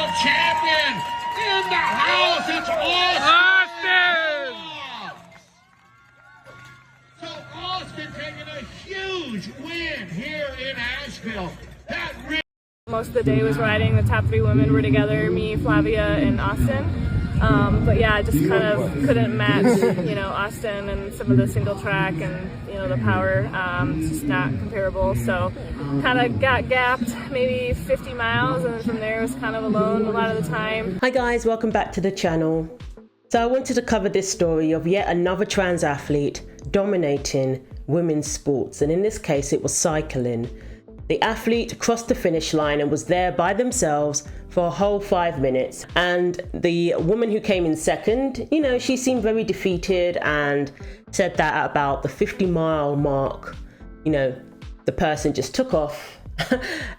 world champion in the house. It's Austin! So Austin taking a huge win here in Asheville. Most of the day was riding. The top three women were together, me, Flavia, and Austin. But yeah, I just kind of couldn't match, Austin and some of the single track and, the power. It's just not comparable. So kind of got gapped maybe 50 miles, and then from there was kind of alone a lot of the time. Hi guys, welcome back to the channel. So I wanted to cover this story of yet another trans athlete dominating women's sports, and in this case it was cycling. The athlete crossed the finish line and was there by themselves for a whole 5 minutes. And the woman who came in second, she seemed very defeated and said that at about the 50-mile mark, the person just took off.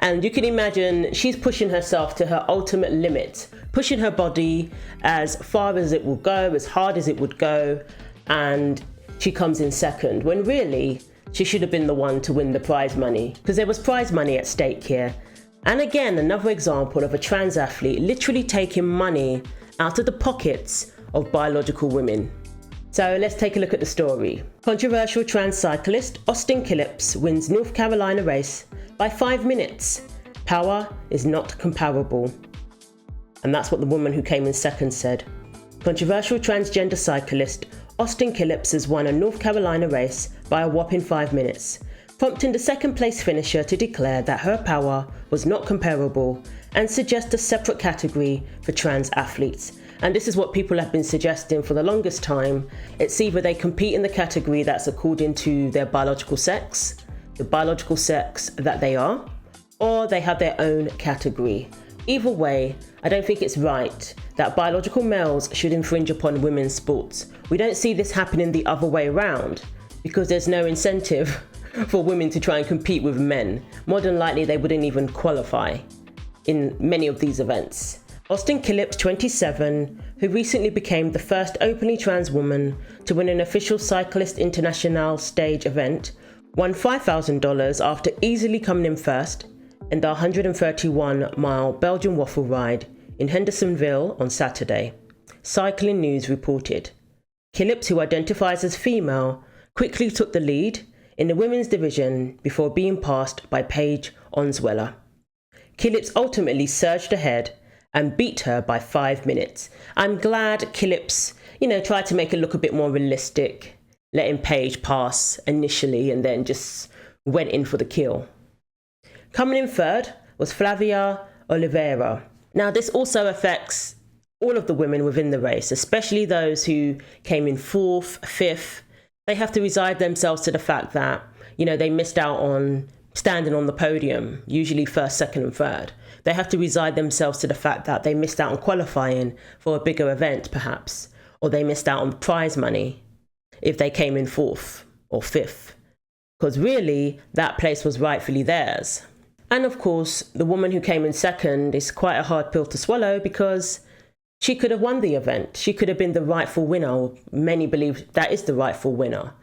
And you can imagine she's pushing herself to her ultimate limit, pushing her body as far as it will go, as hard as it would go. And she comes in second, when really, she should have been the one to win the prize money, because there was prize money at stake here. And again, another example of a trans athlete literally taking money out of the pockets of biological women. So let's take a look at the story. Controversial trans cyclist Austin Killips wins North Carolina race by 5 minutes. Power is not comparable. And that's what the woman who came in second said. Controversial transgender cyclist Austin Killips has won a North Carolina race by a whopping 5 minutes, prompting the second place finisher to declare that her power was not comparable and suggest a separate category for trans athletes. And this is what people have been suggesting for the longest time. It's either they compete in the category that's according to their biological sex, the biological sex that they are, or they have their own category. Either way, I don't think it's right that biological males should infringe upon women's sports. We don't see this happening the other way around because there's no incentive for women to try and compete with men. More than likely, they wouldn't even qualify in many of these events. Austin Killips, 27, who recently became the first openly trans woman to win an official Cyclist International stage event, won $5,000 after easily coming in first in the 131-mile Belgian Waffle Ride in Hendersonville on Saturday. Cycling News reported. Killips, who identifies as female, quickly took the lead in the women's division before being passed by Paige Onweller. Killips ultimately surged ahead and beat her by 5 minutes. I'm glad Killips, tried to make it look a bit more realistic, letting Paige pass initially and then just went in for the kill. Coming in third was Flavia Oliveira. Now, this also affects all of the women within the race, especially those who came in fourth, fifth. They have to resign themselves to the fact that, they missed out on standing on the podium, usually first, second, and third. They have to resign themselves to the fact that they missed out on qualifying for a bigger event, perhaps, or they missed out on prize money if they came in fourth or fifth, because really that place was rightfully theirs. And of course, the woman who came in second is quite a hard pill to swallow because she could have won the event. She could have been the rightful winner. Many believe that is the rightful winner,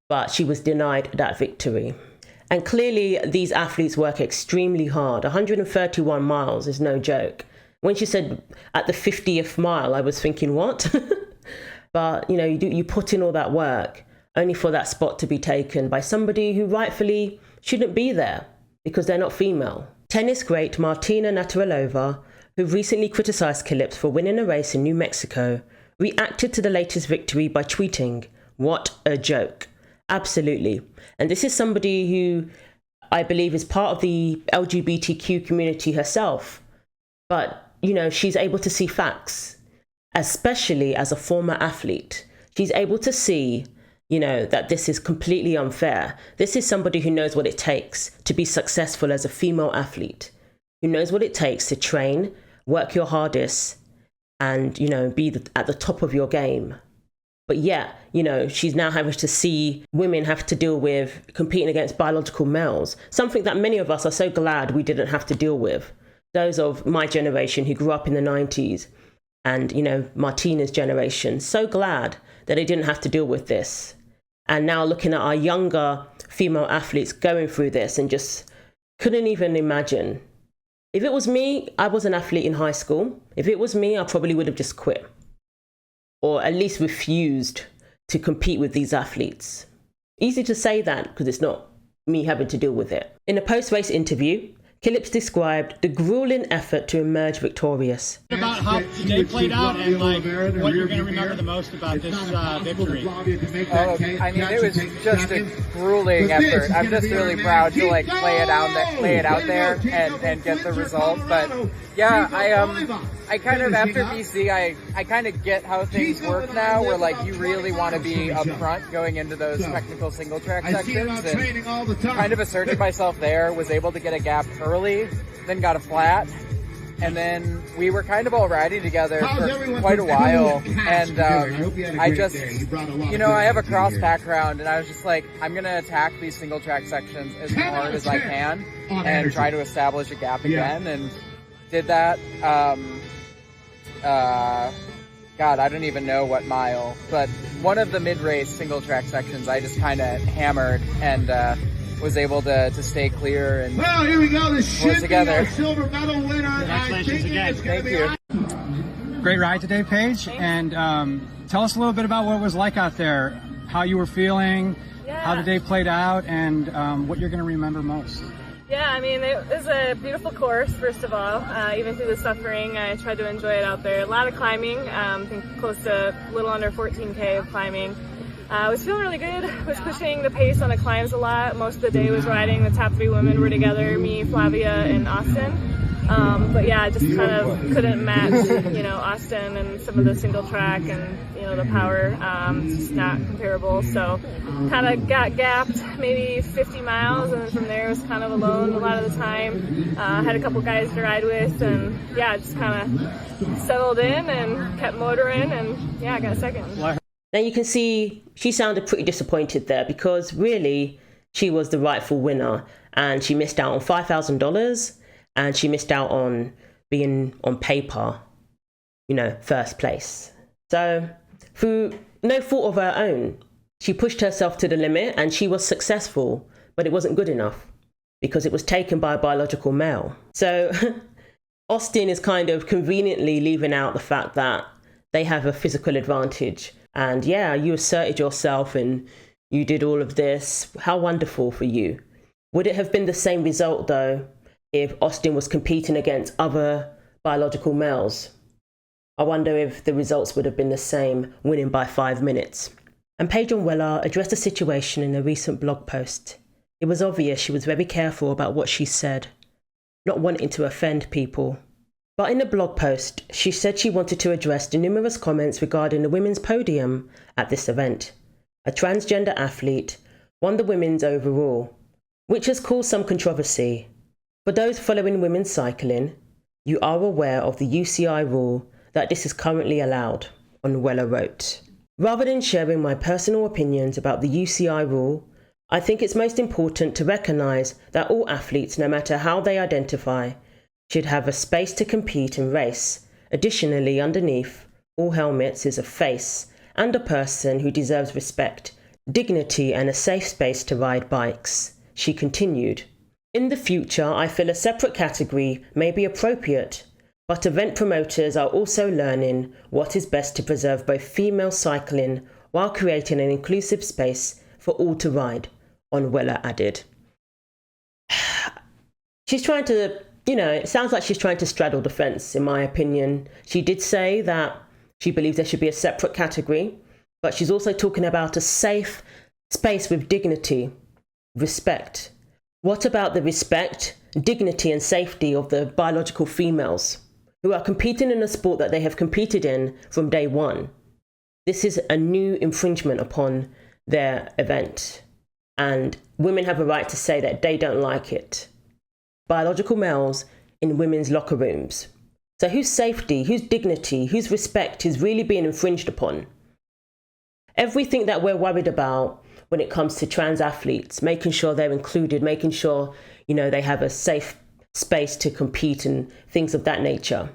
but she was denied that victory. And clearly, these athletes work extremely hard. 131 miles is no joke. When she said at the 50th mile, I was thinking, what? But, you put in all that work only for that spot to be taken by somebody who rightfully shouldn't be there because they're not female. Tennis great Martina Navratilova, who recently criticized Killips for winning a race in New Mexico, reacted to the latest victory by tweeting, "What a joke." Absolutely. And this is somebody who I believe is part of the LGBTQ community herself. But, she's able to see facts, especially as a former athlete. She's able to see, that this is completely unfair. This is somebody who knows what it takes to be successful as a female athlete, who knows what it takes to train, work your hardest, and, be at the top of your game. But yet, she's now having to see women have to deal with competing against biological males, something that many of us are so glad we didn't have to deal with. Those of my generation who grew up in the 90s and, Martina's generation, so glad that they didn't have to deal with this. And now looking at our younger female athletes going through this and just couldn't even imagine If it was me, I was an athlete in high school. If it was me, I probably would have just quit, or at least refused to compete with these athletes. Easy to say that because it's not me having to deal with it. In a post-race interview, Killips described the grueling effort to emerge victorious. About how the day played out and like what you're going to remember the most about this victory. I mean, it was just a grueling effort. I'm just really proud to like lay it out there and get the result. But yeah, I kind of after BC, I kind of get how things work now, where like you really want to be up front going into those technical single track sections, and kind of asserted myself there. Was able to get a gap early, then got a flat, and then we were kind of all riding together for quite a while. And I just, I have a cross background, and I was just like, I'm gonna attack these single track sections as hard as I can and try to establish a gap again, and did that. God, I don't even know what mile, but one of the mid-race single track sections I just kind of hammered and was able to stay clear and well, here we go. This should together. Be our silver medal winner. Congratulations again. Thank you. Great ride today, Paige. And tell us a little bit about what it was like out there, how you were feeling, how the day played out, and what you're going to remember most. Yeah, I mean, it was a beautiful course, first of all. Even through the suffering, I tried to enjoy it out there. A lot of climbing, I think close to a little under 14K of climbing. I was feeling really good. I was pushing the pace on the climbs a lot. Most of the day was riding. The top three women were together, me, Flavia, and Austin. But yeah, I just kind of couldn't match, Austin and some of the single track and, the power. It's just not comparable. So kind of got gapped maybe 50 miles, and then from there was kind of alone a lot of the time. Had a couple guys to ride with, and yeah, just kind of settled in and kept motoring, and yeah, I got second. Now you can see she sounded pretty disappointed there because really she was the rightful winner, and she missed out on $5,000, and she missed out on being on paper, first place. So through no fault of her own, she pushed herself to the limit and she was successful, but it wasn't good enough because it was taken by a biological male. So Austin is kind of conveniently leaving out the fact that they have a physical advantage. And yeah, you asserted yourself and you did all of this. How wonderful for you. Would it have been the same result though if Austin was competing against other biological males? I wonder if the results would have been the same, winning by 5 minutes. And Paige Onweller addressed the situation in a recent blog post. It was obvious she was very careful about what she said, not wanting to offend people. But in the blog post, she said she wanted to address the numerous comments regarding the women's podium at this event. A transgender athlete won the women's overall, which has caused some controversy. For those following women's cycling, you are aware of the UCI rule that this is currently allowed, Onweller wrote. Rather than sharing my personal opinions about the UCI rule, I think it's most important to recognise that all athletes, no matter how they identify, should have a space to compete and race. Additionally, underneath all helmets is a face and a person who deserves respect, dignity and a safe space to ride bikes. She continued, in the future, I feel a separate category may be appropriate, but event promoters are also learning what is best to preserve both female cycling while creating an inclusive space for all to ride, Onweller added. She's trying to, it sounds like she's trying to straddle the fence, in my opinion. She did say that she believes there should be a separate category, but she's also talking about a safe space with dignity, respect. What about the respect, dignity and safety of the biological females who are competing in a sport that they have competed in from day one? This is a new infringement upon their event, and women have a right to say that they don't like it. Biological males in women's locker rooms. So whose safety, whose dignity, whose respect is really being infringed upon? Everything that we're worried about when it comes to trans athletes, making sure they're included, making sure, they have a safe space to compete and things of that nature.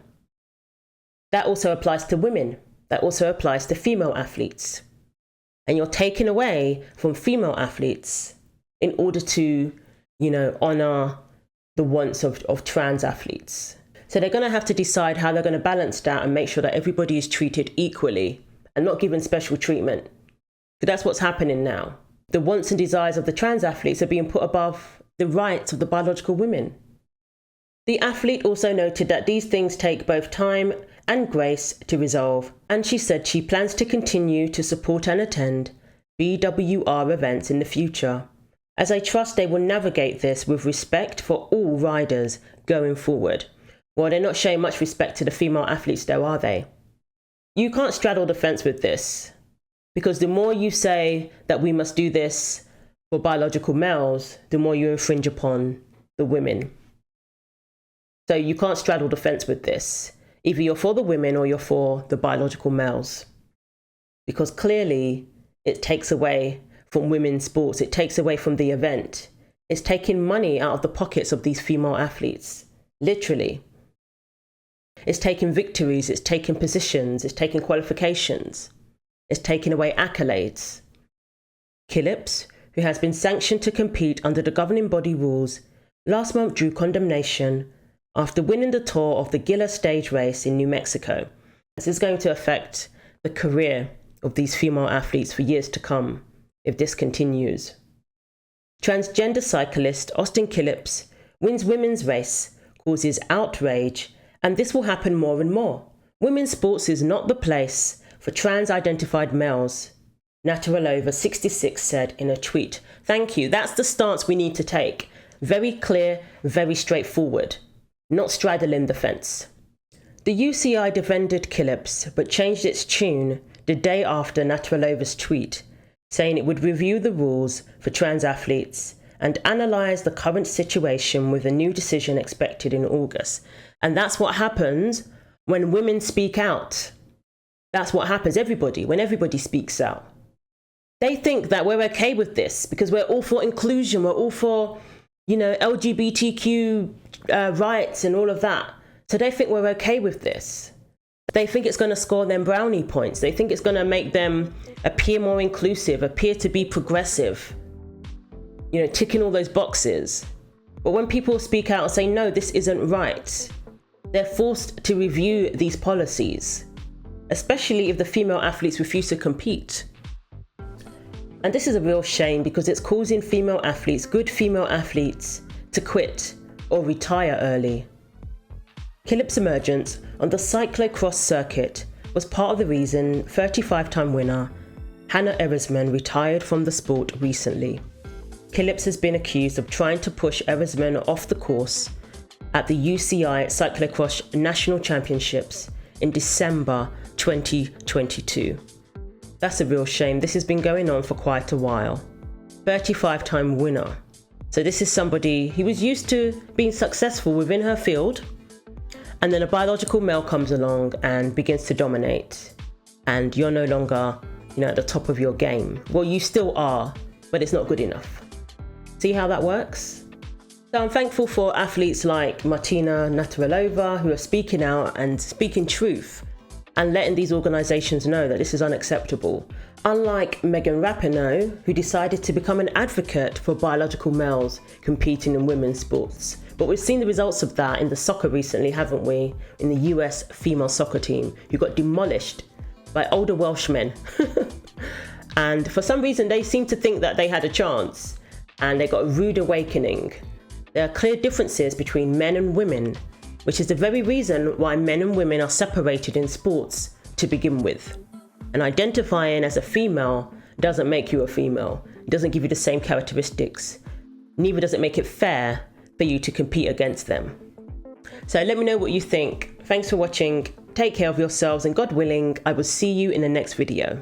That also applies to women. That also applies to female athletes. And you're taking away from female athletes in order to, honour the wants of trans athletes. So they're going to have to decide how they're going to balance that and make sure that everybody is treated equally and not given special treatment. Because that's what's happening now. The wants and desires of the trans athletes are being put above the rights of the biological women. The athlete also noted that these things take both time and grace to resolve, and she said she plans to continue to support and attend BWR events in the future, as I trust they will navigate this with respect for all riders going forward. Well, they're not showing much respect to the female athletes though, are they? You can't straddle the fence with this, because the more you say that we must do this for biological males, the more you infringe upon the women. So you can't straddle the fence with this. Either you're for the women or you're for the biological males. Because clearly it takes away from women's sports. It takes away from the event. It's taking money out of the pockets of these female athletes. Literally. It's taking victories. It's taking positions. It's taking qualifications. It's taking away accolades. Killips, who has been sanctioned to compete under the governing body rules, last month drew condemnation after winning the tour of the Gila stage race in New Mexico. This is going to affect the career of these female athletes for years to come if this continues. Transgender cyclist Austin Killips wins women's race, causes outrage, and this will happen more and more. Women's sports is not the place for trans-identified males, Naturalova 66 said in a tweet. Thank you. That's the stance we need to take. Very clear, very straightforward. Not straddling the fence. The UCI defended Killips, but changed its tune the day after Naturalova's tweet, saying it would review the rules for trans athletes and analyse the current situation with a new decision expected in August. And that's what happens when women speak out. That's what happens, when everybody speaks out. They think that we're okay with this because we're all for inclusion, we're all for, LGBTQ rights and all of that. So they think we're okay with this. They think it's going to score them brownie points. They think it's going to make them appear more inclusive, appear to be progressive, ticking all those boxes. But when people speak out and say, no, this isn't right, they're forced to review these policies, especially if the female athletes refuse to compete. And this is a real shame because it's causing female athletes, good female athletes, to quit or retire early. Killips' emergence on the cyclocross circuit was part of the reason 35-time winner Hannah Erisman retired from the sport recently. Killips has been accused of trying to push Erisman off the course at the UCI Cyclocross National Championships in December 2022. That's a real shame. This has been going on for quite a while. 35-time winner. So this is somebody who was used to being successful within her field, and then a biological male comes along and begins to dominate, and you're no longer, at the top of your game. Well, you still are, but it's not good enough. See how that works? So I'm thankful for athletes like Martina Navratilova who are speaking out and speaking truth and letting these organisations know that this is unacceptable. Unlike Megan Rapinoe, who decided to become an advocate for biological males competing in women's sports. But we've seen the results of that in the soccer recently, haven't we? In the US female soccer team, who got demolished by older Welshmen. And for some reason, they seemed to think that they had a chance, and they got a rude awakening. There are clear differences between men and women, which is the very reason why men and women are separated in sports to begin with. And identifying as a female doesn't make you a female. It doesn't give you the same characteristics. Neither does it make it fair for you to compete against them. So let me know what you think. Thanks for watching. Take care of yourselves, and God willing, I will see you in the next video.